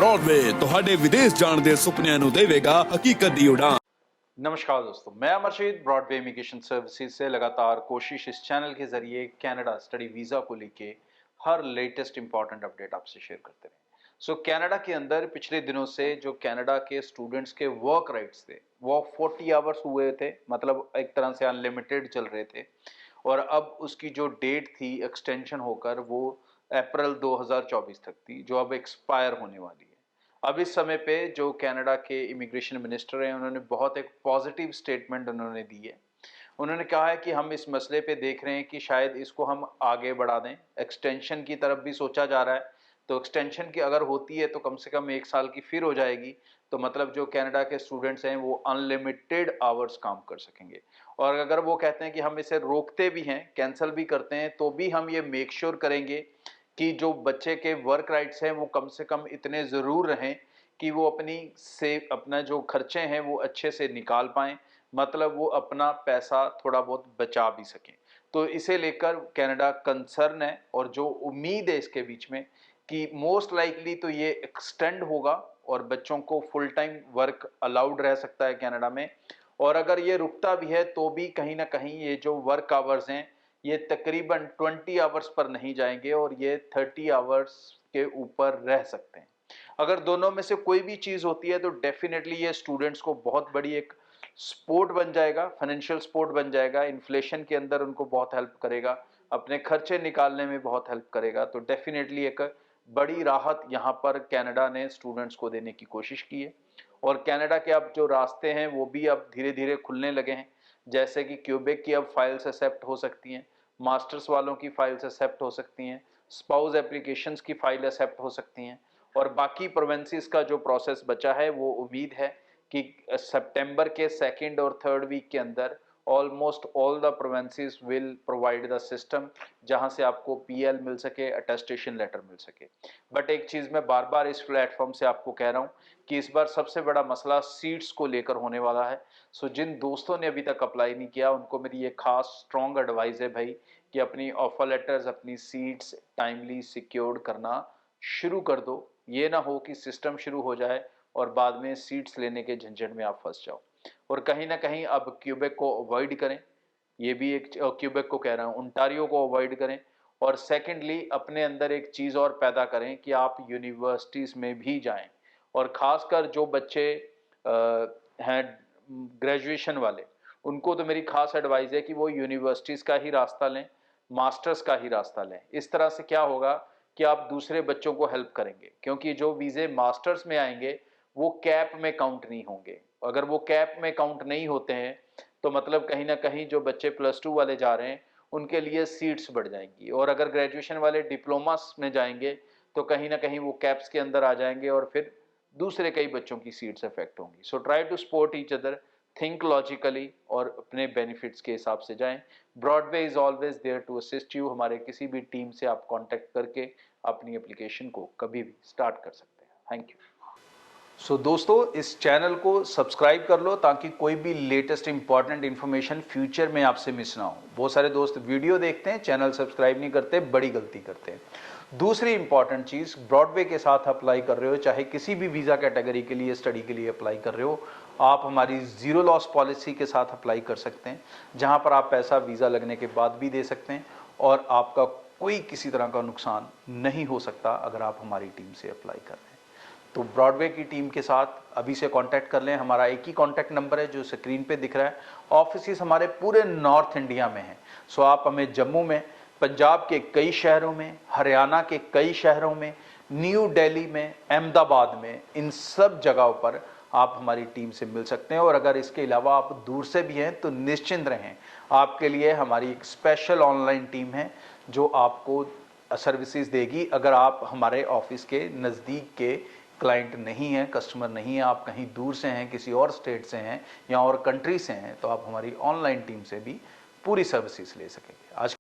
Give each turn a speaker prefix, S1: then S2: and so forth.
S1: Broadway ਤੁਹਾਡੇ ਵਿਦੇਸ਼ ਜਾਣ ਦੇ ਸੁਪਨਿਆਂ ਨੂੰ ਦੇਵੇਗਾ ਹਕੀਕਤ ਦੀ ਉਡਾਨ।
S2: नमस्कार दोस्तों, मैं अमरशीद ब्रॉडवे इमिग्रेशन सर्विसेज से लगातार कोशिश इस चैनल के जरिए कनाडा स्टडी वीज़ा को लेके हर लेटेस्ट इंपॉर्टेंट अपडेट आपसे शेयर करते रहे। कनाडा के अंदर पिछले दिनों से जो कनाडा के स्टूडेंट्स के वर्क राइट्स थे वो 40 आवर्स हुए थे, मतलब एक तरह से अनलिमिटेड चल रहे थे, और अब उसकी जो डेट थी एक्सटेंशन होकर वो अप्रैल 2024 तक थी, जो अब एक्सपायर होने वाली है। अब इस समय पे जो कनाडा के इमिग्रेशन मिनिस्टर हैं उन्होंने बहुत एक पॉजिटिव स्टेटमेंट उन्होंने दी है। उन्होंने कहा है कि हम इस मसले पे देख रहे हैं कि शायद इसको हम आगे बढ़ा दें, एक्सटेंशन की तरफ भी सोचा जा रहा है। तो एक्सटेंशन की अगर होती है तो कम से कम 1 साल की फिर हो जाएगी, तो मतलब जो कनाडा के स्टूडेंट्स हैं वो अनलिमिटेड आवर्स काम कर सकेंगे। और अगर वो कहते हैं कि हम इसे रोकते भी हैं, कैंसिल भी करते हैं, तो भी हम ये मेक श्योर करेंगे कि जो बच्चे के वर्क राइट्स हैं वो कम से कम इतने ज़रूर रहें कि वो अपना जो खर्चे हैं वो अच्छे से निकाल पाएँ, मतलब वो अपना पैसा थोड़ा बहुत बचा भी सकें। तो इसे लेकर कनाडा कंसर्न है, और जो उम्मीद है इसके बीच में कि मोस्ट लाइकली तो ये एक्सटेंड होगा और बच्चों को फुल टाइम वर्क अलाउड रह सकता है कनाडा में। और अगर ये रुकता भी है तो भी कहीं ना कहीं ये जो वर्क आवर्स हैं ये तकरीबन 20 आवर्स पर नहीं जाएंगे और ये 30 आवर्स के ऊपर रह सकते हैं। अगर दोनों में से कोई भी चीज़ होती है तो डेफिनेटली ये स्टूडेंट्स को बहुत बड़ी एक सपोर्ट बन जाएगा, फाइनेंशियल सपोर्ट बन जाएगा, इन्फ्लेशन के अंदर उनको बहुत हेल्प करेगा, अपने खर्चे निकालने में बहुत हेल्प करेगा। तो डेफिनेटली एक बड़ी राहत यहाँ पर कनाडा ने स्टूडेंट्स को देने की कोशिश की है। और कनाडा के अब जो रास्ते हैं वो भी अब धीरे धीरे खुलने लगे हैं, जैसे कि क्यूबेक की अब फाइल्स एक्सेप्ट हो सकती हैं, मास्टर्स वालों की फाइल्स एक्सेप्ट हो सकती हैं, स्पाउस एप्लीकेशंस की फाइल एक्सेप्ट हो सकती हैं, और बाकी प्रोविंसेस का जो प्रोसेस बचा है वो उम्मीद है कि सितंबर के 2nd और 3rd वीक के अंदर almost all the provinces will provide the system, जहां से आपको पीएल मिल सके, अटेस्टेशन लेटर मिल सके। बट एक चीज़ मैं बार बार इस प्लेटफॉर्म से आपको कह रहा हूं कि इस बार सबसे बड़ा मसला सीट्स को लेकर होने वाला है। जिन दोस्तों ने अभी तक अप्लाई नहीं किया उनको मेरी ये खास स्ट्रॉन्ग एडवाइस है भाई कि अपनी ऑफर लेटर्स, अपनी सीट्स टाइमली सिक्योर्ड करना शुरू कर दो। ये ना हो कि सिस्टम शुरू हो जाए और बाद में सीट्स लेने के झंझट में आप फंस जाओ। और कहीं ना कहीं अब क्यूबेक को अवॉइड करें, ये भी एक क्यूबेक को कह रहा हूँ, ओंटारियो को अवॉइड करें। और सेकेंडली अपने अंदर एक चीज़ और पैदा करें कि आप यूनिवर्सिटीज़ में भी जाएं, और ख़ासकर जो बच्चे हैं ग्रेजुएशन वाले, उनको तो मेरी खास एडवाइस है कि वो यूनिवर्सिटीज़ का ही रास्ता लें, मास्टर्स का ही रास्ता लें। इस तरह से क्या होगा कि आप दूसरे बच्चों को हेल्प करेंगे, क्योंकि जो वीज़े मास्टर्स में आएंगे वो कैप में काउंट नहीं होंगे। अगर वो कैप में काउंट नहीं होते हैं तो मतलब कहीं ना कहीं जो बच्चे +2 वाले जा रहे हैं उनके लिए सीट्स बढ़ जाएंगी, और अगर ग्रेजुएशन वाले डिप्लोमास में जाएंगे तो कहीं ना कहीं वो कैप्स के अंदर आ जाएंगे और फिर दूसरे कई बच्चों की सीट्स अफेक्ट होंगी। So try to support each other, think logically और अपने बेनिफिट्स के हिसाब से जाएं। Broadway is always there to assist you. हमारे किसी भी टीम से आप कांटेक्ट करके अपनी एप्लीकेशन को कभी भी स्टार्ट कर सकते हैं। Thank you. दोस्तों, इस चैनल को सब्सक्राइब कर लो ताकि कोई भी लेटेस्ट इंपॉर्टेंट इन्फॉर्मेशन फ्यूचर में आपसे मिस ना हो। बहुत सारे दोस्त वीडियो देखते हैं, चैनल सब्सक्राइब नहीं करते, बड़ी गलती करते हैं। दूसरी इंपॉर्टेंट चीज़, ब्रॉडवे के साथ अप्लाई कर रहे हो, चाहे किसी भी वीज़ा कैटेगरी के लिए स्टडी के लिए अप्लाई कर रहे हो, आप हमारी ज़ीरो लॉस पॉलिसी के साथ अप्लाई कर सकते हैं, जहाँ पर आप पैसा वीज़ा लगने के बाद भी दे सकते हैं और आपका कोई किसी तरह का नुकसान नहीं हो सकता अगर आप हमारी टीम से अप्लाई कर रहे हैं। तो ब्रॉडवे की टीम के साथ अभी से कांटेक्ट कर लें। हमारा एक ही कांटेक्ट नंबर है जो स्क्रीन पे दिख रहा है। ऑफिस हमारे पूरे नॉर्थ इंडिया में हैं। आप हमें जम्मू में, पंजाब के कई शहरों में, हरियाणा के कई शहरों में, न्यू दिल्ली में, अहमदाबाद में, इन सब जगहों पर आप हमारी टीम से मिल सकते हैं। और अगर इसके अलावा आप दूर से भी हैं तो निश्चिंत रहें, आपके लिए हमारी एक स्पेशल ऑनलाइन टीम है जो आपको सर्विसेज देगी। अगर आप हमारे ऑफिस के नज़दीक के क्लाइंट नहीं है, कस्टमर नहीं है, आप कहीं दूर से हैं, किसी और स्टेट से हैं या और कंट्री से हैं, तो आप हमारी ऑनलाइन टीम से भी पूरी सर्विसेज ले सकेंगे। आज